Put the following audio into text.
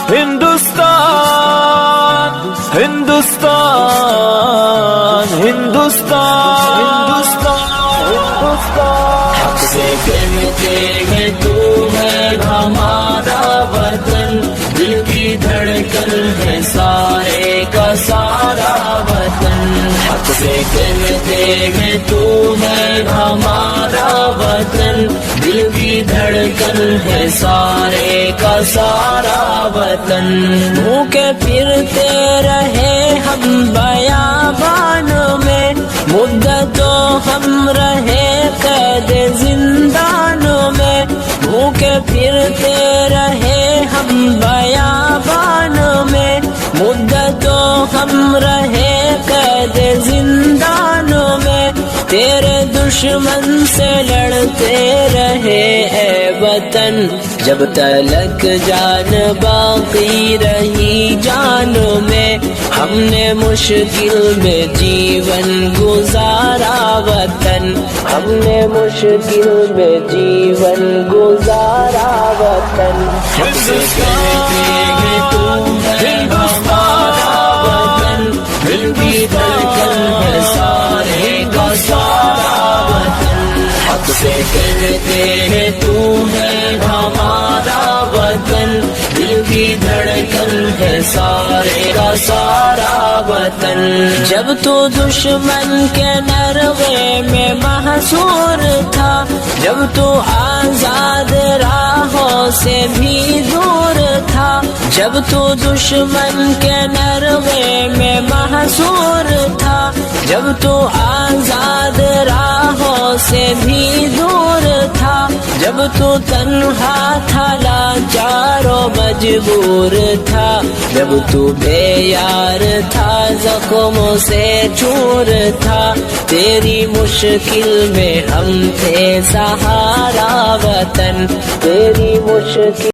ہندوستان ہندوستان ہندوستان ہندوستان حق سے کہتے ہیں تو ہے ہمارا وطن، دل کی دھڑکن ہے سارے کا سارا وطن۔ حق سے کہتے ہیں تو ہے ہمارا وطن، دل کی دھڑکن ہے سارے کا سارا وطن۔ بھوکے پھرتے رہے ہم بیابان میں، مدتوں ہم رہے قید زندانوں میں، بھوکے پھرتے رہے ہم بیابان میں، مدتوں ہم رہے قید زندانوں میں، تیرے دشمن سے لڑتے رہے اے وطن، جب تلک جان باقی رہی جانوں میں، ہم نے مشکل میں جیون گزارا وطن، ہم نے مشکل میں جیون گزارا وطن۔ حق سے کہتے ہیں تو ہے ہمارا وطن، دل کی دھڑکن ہے سارے کا سارا وطن۔ حق سے کہتے ہیں تو ہے ہمارا وطن، دل کی دھڑکن ہے سارے کا سارا وطن۔ جب تو دشمن کے نروے میں محصور تھا، جب تو آزاد راہوں سے بھی دور تھا، جب تو دشمن کے نروے میں محصور تھا، جب تو آزاد راہوں سے بھی دور تھا، جب تو تنہا تھا لاچار و مجبور تھا، جب تو بے یار تھا زخموں سے چور تھا، تیری مشکل میں ہم تھے سہارا وطن، تیری مشکل